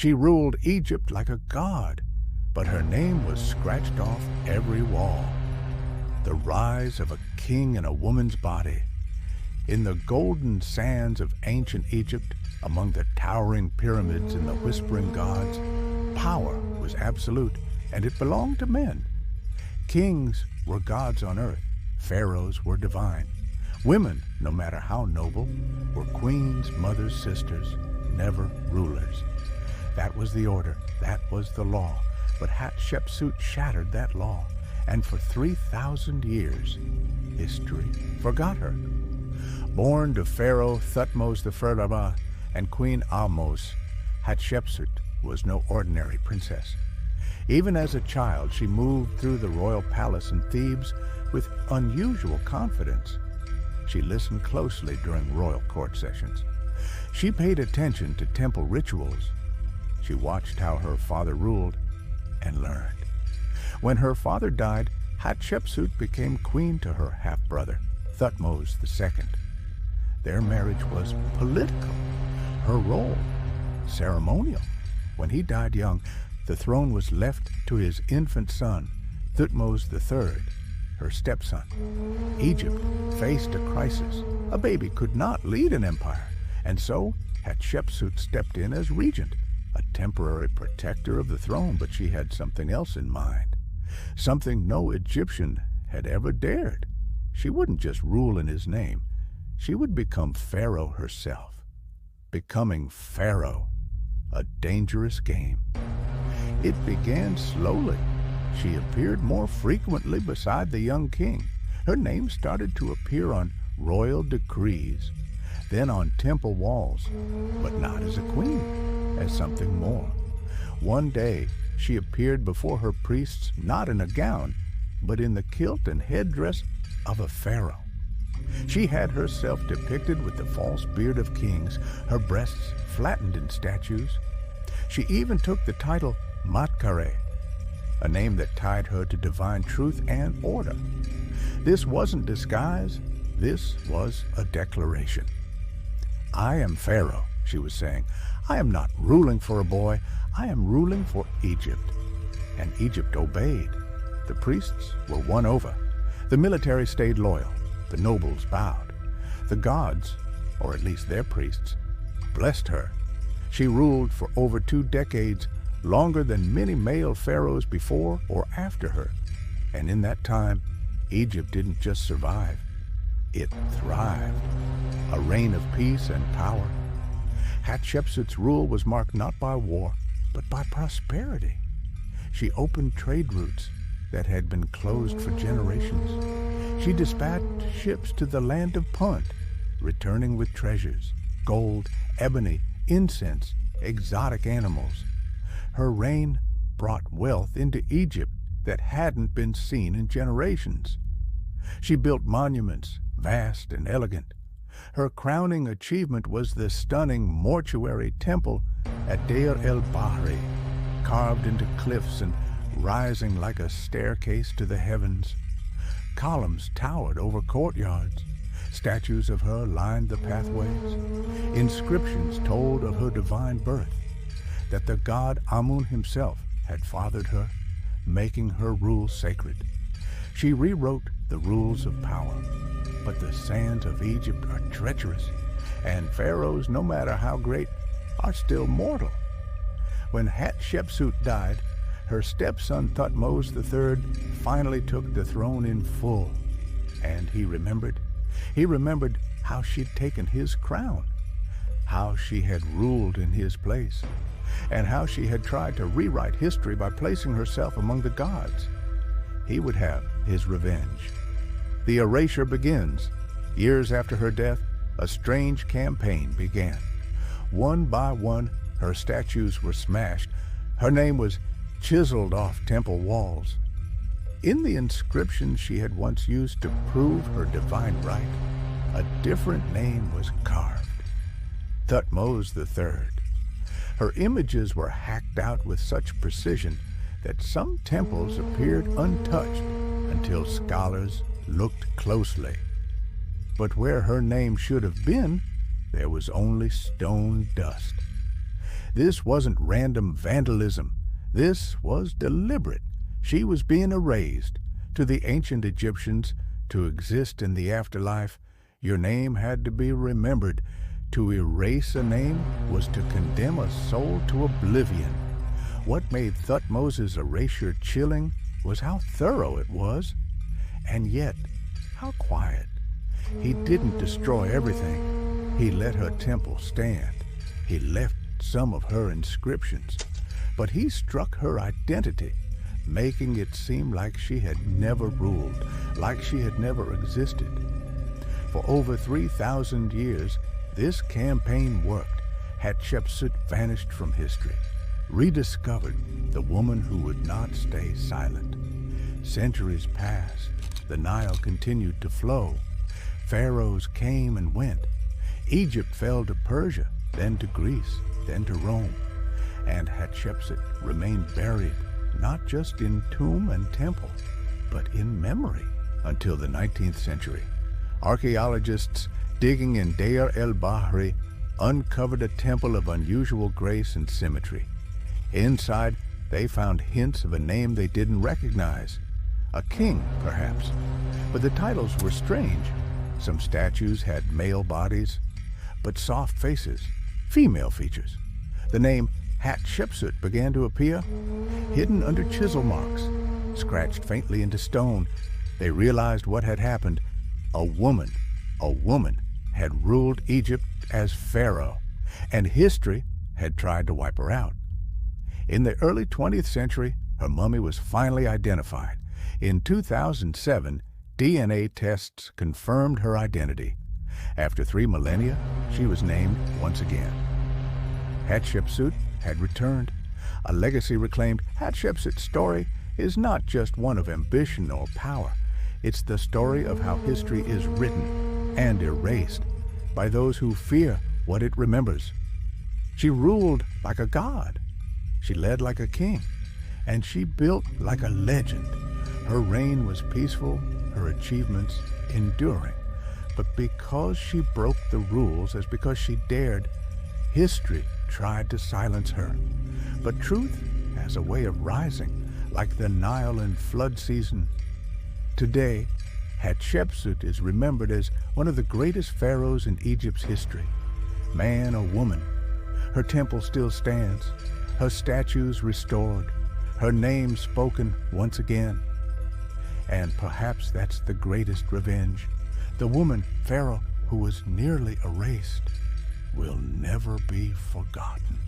She ruled Egypt like a god, but her name was scratched off every wall. The rise of a king in a woman's body. In the golden sands of ancient Egypt, among the towering pyramids and the whispering gods, power was absolute, and it belonged to men. Kings were gods on earth. Pharaohs were divine. Women, no matter how noble, were queens, mothers, sisters, never rulers. That was the order. That was the law. But Hatshepsut shattered that law, and for 3,000 years, history forgot her. Born to Pharaoh Thutmose the Pharaoh and Queen Ahmose, Hatshepsut was no ordinary princess. Even as a child, she moved through the royal palace in Thebes with unusual confidence. She listened closely during royal court sessions. She paid attention to temple rituals. She watched how her father ruled and learned. When her father died, Hatshepsut became queen to her half-brother, Thutmose II. Their marriage was political, her role ceremonial. When he died young, the throne was left to his infant son, Thutmose III, her stepson. Egypt faced a crisis. A baby could not lead an empire, and so Hatshepsut stepped in as regent, a temporary protector of the throne, but she had something else in mind, something no Egyptian had ever dared. She wouldn't just rule in his name. She would become Pharaoh herself. Becoming Pharaoh, a dangerous game. It began slowly. She appeared more frequently beside the young king. Her name started to appear on royal decrees, then on temple walls, but not as a queen, as something more. One day, she appeared before her priests not in a gown, but in the kilt and headdress of a pharaoh. She had herself depicted with the false beard of kings, her breasts flattened in statues. She even took the title Matkare, a name that tied her to divine truth and order. This wasn't disguise, this was a declaration. I am Pharaoh, she was saying. I am not ruling for a boy, I am ruling for Egypt. And Egypt obeyed. The priests were won over. The military stayed loyal. The nobles bowed. The gods, or at least their priests, blessed her. She ruled for over 2 decades, longer than many male pharaohs before or after her. And in that time, Egypt didn't just survive, it thrived. A reign of peace and power. Hatshepsut's rule was marked not by war, but by prosperity. She opened trade routes that had been closed for generations. She dispatched ships to the land of Punt, returning with treasures, gold, ebony, incense, exotic animals. Her reign brought wealth into Egypt that hadn't been seen in generations. She built monuments, vast and elegant. Her crowning achievement was the stunning mortuary temple at Deir el-Bahri, carved into cliffs and rising like a staircase to the heavens. Columns towered over courtyards. Statues of her lined the pathways. Inscriptions told of her divine birth, that the god Amun himself had fathered her, making her rule sacred. She rewrote the rules of power. But the sands of Egypt are treacherous, and pharaohs, no matter how great, are still mortal. When Hatshepsut died, her stepson Thutmose III finally took the throne in full. And he remembered how she'd taken his crown, how she had ruled in his place, and how she had tried to rewrite history by placing herself among the gods. He would have his revenge. The erasure begins. Years after her death, a strange campaign began. One by one, her statues were smashed. Her name was chiseled off temple walls. In the inscription she had once used to prove her divine right, a different name was carved. Thutmose III. Her images were hacked out with such precision that some temples appeared untouched until scholars looked closely. But where her name should have been, there was only stone dust. This wasn't random vandalism. This was deliberate. She was being erased. To the ancient Egyptians, to exist in the afterlife, your name had to be remembered. To erase a name was to condemn a soul to oblivion. What made Thutmose's erasure chilling was how thorough it was, and yet how quiet. He didn't destroy everything. He let her temple stand. He left some of her inscriptions, but he struck her identity, making it seem like she had never ruled, like she had never existed. For over 3,000 years, this campaign worked. Hatshepsut vanished from history, rediscovered, the woman who would not stay silent. Centuries passed. The Nile continued to flow. Pharaohs came and went. Egypt fell to Persia, then to Greece, then to Rome. And Hatshepsut remained buried, not just in tomb and temple, but in memory, until the 19th century. Archaeologists digging in Deir el-Bahri uncovered a temple of unusual grace and symmetry. Inside, they found hints of a name they didn't recognize. A king, perhaps. But the titles were strange. Some statues had male bodies, but soft faces, female features. The name Hatshepsut began to appear, hidden under chisel marks, scratched faintly into stone. They realized what had happened. A woman had ruled Egypt as Pharaoh, and history had tried to wipe her out. In the early 20th century, her mummy was finally identified. In 2007, DNA tests confirmed her identity. After 3 millennia, she was named once again. Hatshepsut had returned. A legacy reclaimed. Hatshepsut's story is not just one of ambition or power. It's the story of how history is written and erased by those who fear what it remembers. She ruled like a god. She led like a king. And she built like a legend. Her reign was peaceful, her achievements enduring. But because she broke the rules, as because she dared, history tried to silence her. But truth has a way of rising, like the Nile in flood season. Today, Hatshepsut is remembered as one of the greatest pharaohs in Egypt's history. Man or woman, her temple still stands, her statues restored, her name spoken once again. And perhaps that's the greatest revenge. The woman, Pharaoh, who was nearly erased, will never be forgotten.